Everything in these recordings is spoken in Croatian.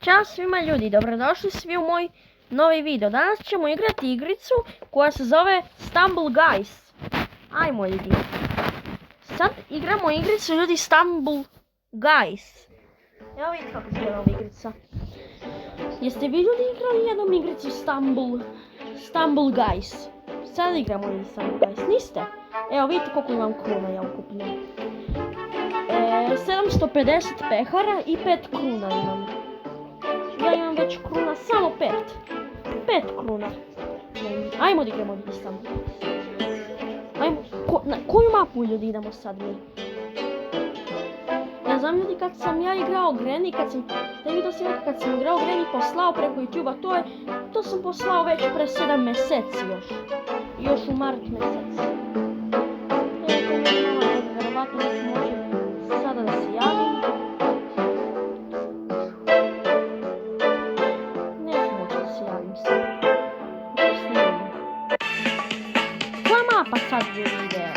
Ćao svima ljudi, dobrodošli svi u moj novi video. Danas ćemo igrati igricu koja se zove Stumble Guys. Ajmo ljudi. Sad igramo igricu ljudi Stumble Guys. Evo vidite kako izgleda ova igrica. Jeste vi ljudi igrali jednom igricu Stumble Guys? Sad igramo ljudi Stumble Guys, niste? Evo vidite koliko imam kruna ja ukupno. 750 pehara i 5 kruna imam. Ja imam već kruna, samo 5. 5 kruna. Ajmo da igramo ljudi Stumble Guys. Ajmo, na koju mapu ljudi idemo sad mi? Ja znam ljudi kad sam ja igrao Granny, kad sam igrao Granny poslao preko YouTube-a, to sam poslao već pre 7 mjeseci još u mart mjeseci. Verovatno neću moći sada da se javim. Neću moći da se javim sad. Koja mapa sad ide?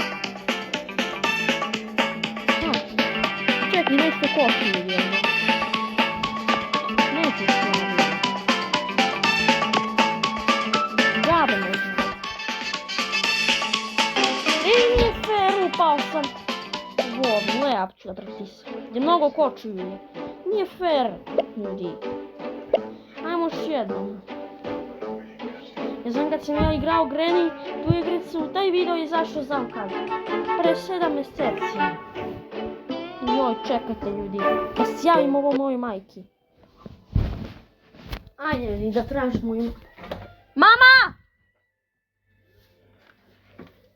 Čekaj, nešto koši ljudi. Neću se javim. Džabe možda. Nije fair, upao sam. Vodno, ja ću da pritisam. Gdje mnogo kočuju. Nije fair, ljudi. Ajmo još jednom. Ja znam kad sam ja igrao Granny, tu igricu, taj video je izašao znam kad. Pre 7 mjeseci. Joj, čekajte ljudi, da se javim ovo mojoj majki. Ajde ljudi, da tražim moju... Mama!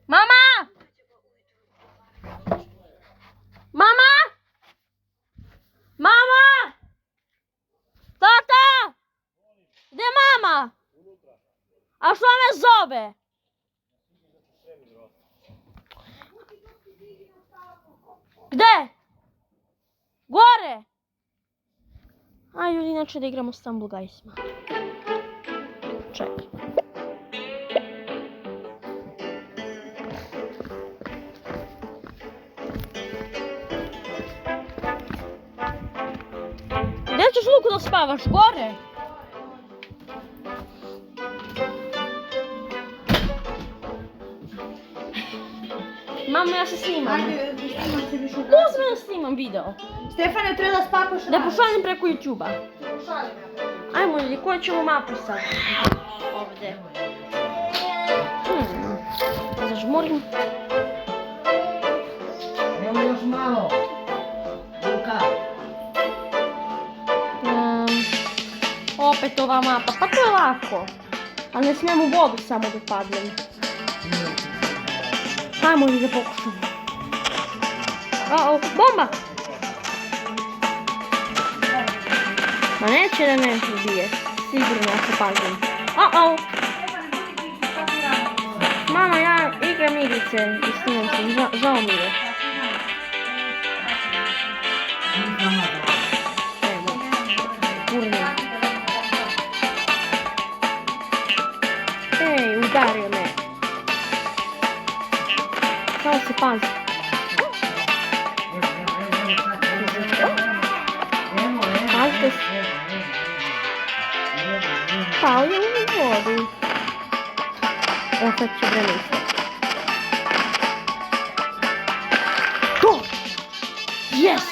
Mama! Mama! Mama! Tata! Gdje je mama? A što me zove? Gdje? Gore! Aj ljudi, inače da igramo Stumble Guysima. Čekaj. Gdje ćeš Luku da spavaš? Gore? Mama, ja se snimam. Ajde, snimam se više u Ne uzme da snimam video. Stefane, treba da spakoš Da pošaljem preko YouTube-a. Pošaljem ja. Ajmo ljudi, koju ćemo mapu sad? Ovdje. Zažmurim. Evo još malo. Luka. Opet ova mapa, pa to je lako. Ali ne smijem u vodu samo da padnem. Ajmo li da pokušam. Bomba! Ma neće da me ubije. Sigurno ako padnem. Mama, ja igram igrice i snimam se, žao mi je. Evo, urnem. Ej, udario me. Samo se pazi. Pazite se. Pao je u vodu. Evo sad ću vreme ispati. Go! Yes!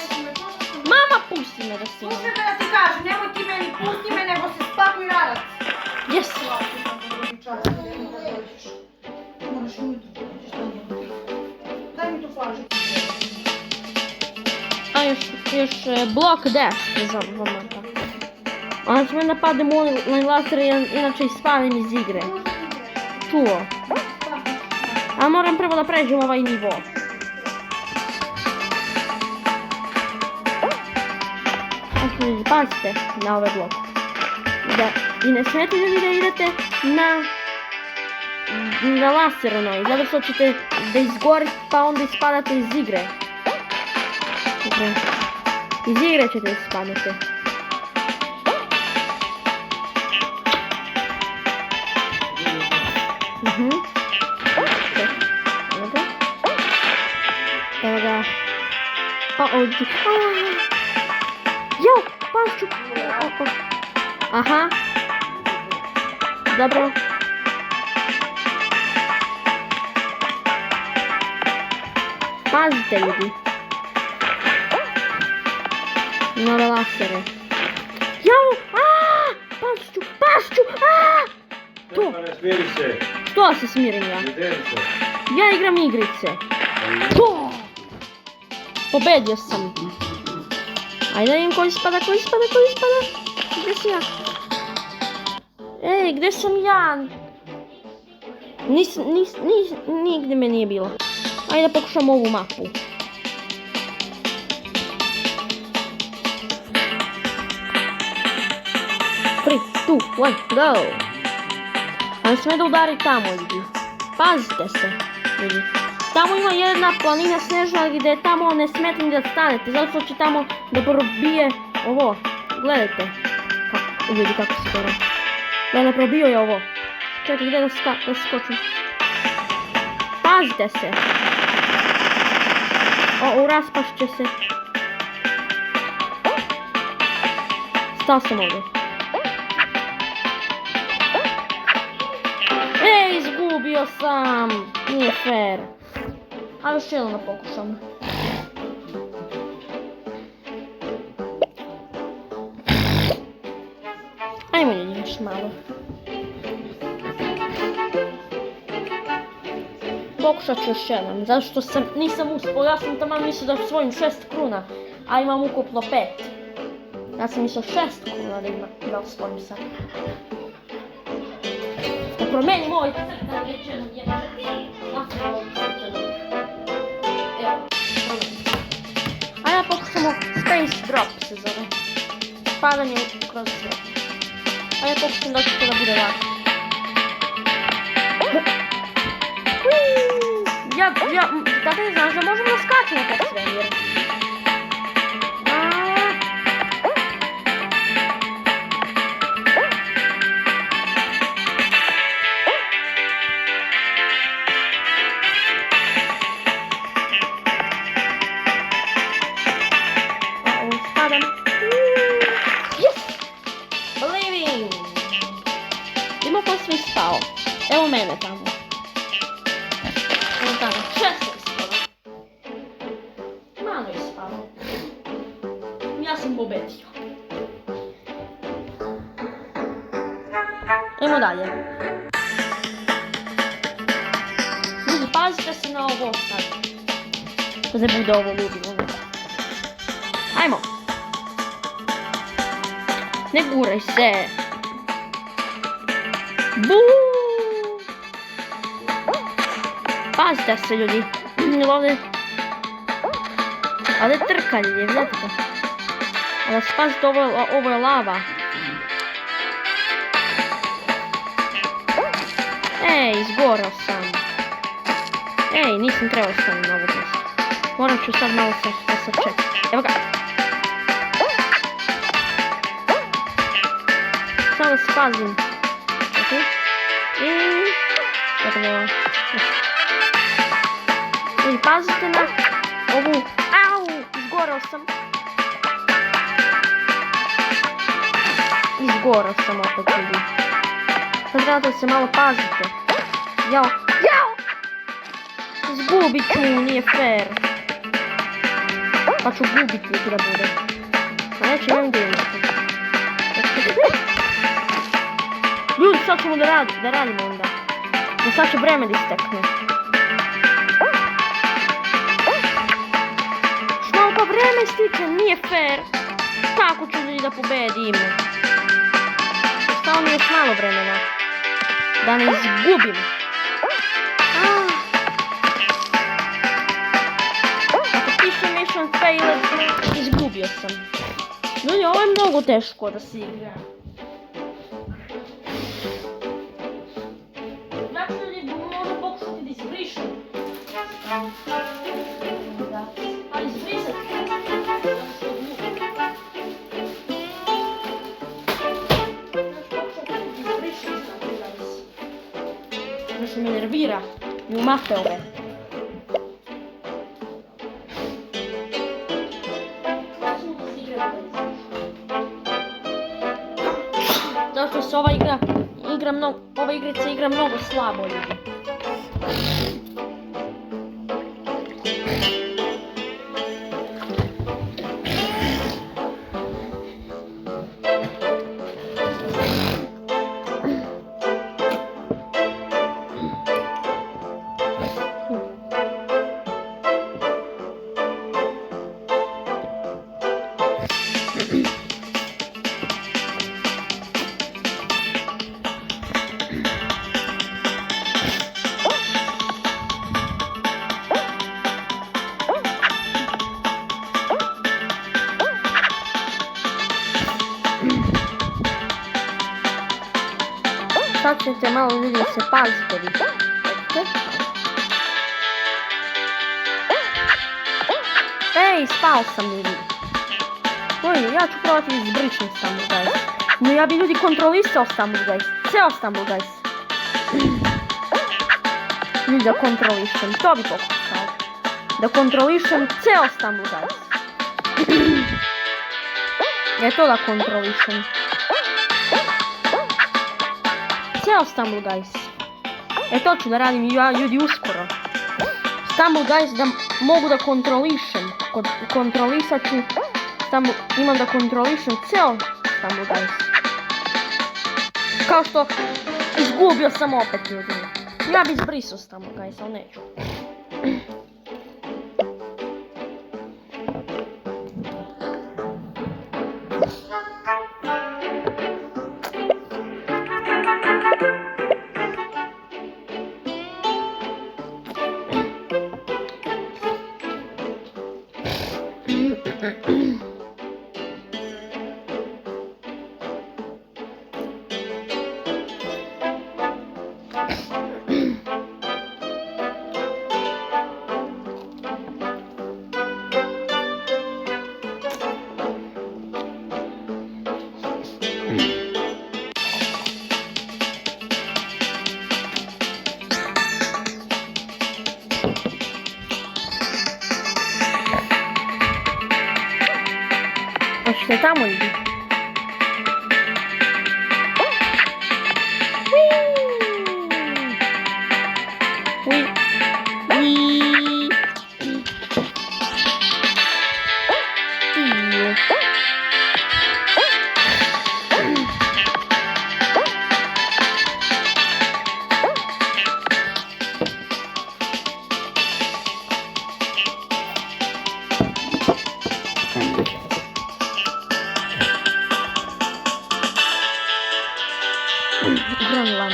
Mama, pusti me da snimam. Pusti me da ti kažem, nemoj ti meni, pusti me, nego se spakuj radac. Yes! Moraš ujutro dođeš tamo. Daj mi tu flažu. A još blok dash za momenta. Onda će me da padem u online laser, inače ispalim iz igre. Čuo. A moram prvo da pređem ovaj nivo. Znači, pazite na ovaj blok. I ne smijete ljudi da idete na laser onaj, zato što ćete da izgorite pa onda ispadate iz igre. Iz igre ćete ispadati. Evo ga. Oh, yo, Pancho. Aha. Dobro. Pazite ljudi. Nove lasere. Jao! Pašću! To! Ne smiri se. Što se smirim ja? Lidenco. Ja igram igrice. To! Pobedio sam. Ajde da vidim koji spada. Gdje sam ja? Ej, gdje sam ja? Nigdje me nije bilo. Ajde da pokušam ovu mapu. Three, two, one, go! Ali sme da udari tamo, ljudi. Pazite se, ljudi. Tamo ima jedna planina snežna gdje tamo ne smete ni da stanete, zato što će tamo da probije ovo. Gledajte. Ljudi, kako se to radi. Da probio je ovo. Čekaj, gdje da skočim. Pazite se. Raspašće će se. Stao sam ovdje. Ej, izgubio sam. Nije fair. A još jednom da pokušam. Ajmo ljudi još malo. Pokušat ću još jednom, zato što nisam uspio. Ja sam tamo mislio da svojim 6 kruna, a imam ukupno 5. Ja sam mislio 6 kruna da osvojim sad. Da promenim ovaj crtan već jednom Evo, promenim. A ja pokušamo Space Drop se zove. Padanje kroz sve. A ja pokušam da će to da bude lako. Tako ne znaš da možemo da skačemo pod svemir. Spadam. Yes! Believing! Idemo ko svi spao. Evo mene tamo. Evo tamo. 16 spava. Malo je spavao. Ja sam pobedio. Idemo dalje. Ljudi, pazite se na ovo sad. Da se bude ovo ludilo. Ajmo. Ne guraj se. Buuu. Pazite se ljudi. Ovdje trkalje, vidite to. Ali se pazite, ovo je lava. Ej, izgorao sam. Ej, nisam trebao staviti na ovu mjesto. Moram ću sad malo sačekati. Evo ga. Samo da se pazim. I... Gotovo. I pazite na ovu... Au! Izgorao sam. Izgorao sam opet ljudi. Sad trebate da se malo pazite. Jao! Jao! Izgubit ću, nije fair. Pa ću gubiti da bude. A neće imam gdje imati. Ljudi, sad ćemo da radimo onda. Da sad će vreme da istekne. Što pa vreme ističe, nije fair. Kako ću ljudi da pobedim? Ostalo mi još malo vremena. Da ne izgubim. Ako piše mission failed, izgubio sam. Ljudi, ovo je mnogo teško da se igra. Ja ću ljudi možda pokušati da izbrišem. Da, ali izbrisati. Nešto me nervira. Mi umate ove. zato što se ova igrica igra mnogo slabo, ljudi. Sad ćete malo ljudi se pazite vi. Ej, spao sam ljudi. Oj, ja ću probati izbrišen Stumble Guys. No ja bi ljudi kontrolisao Stumble Guys. Ceo Stumble Guys. Ljudi da kontrolišem, to bi pokušao. Da kontrolišem ceo Stumble Guys. Je to da kontrolišem. Ceo Stumble Guys. E to ću da radim ja ljudi uskoro. Stumble Guys da mogu da kontrolišem. Kontrolisat ću. Imam da kontrolišem ceo Stumble Guys. Kao što izgubio sam opet ljudi. Ja bi izbrisao Stumble Guys, ali neću. Hoćete tamo idi. Grenland.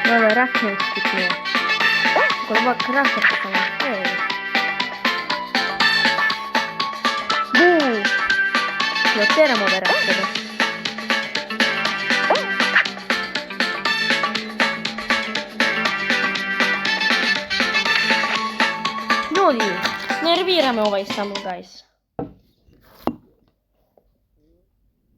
Ovo je rakne uspitnije. Ovo je krater samo. Buu! Da oteramo ove rakete. Ljudi, nervira me ovaj Stumble Guys.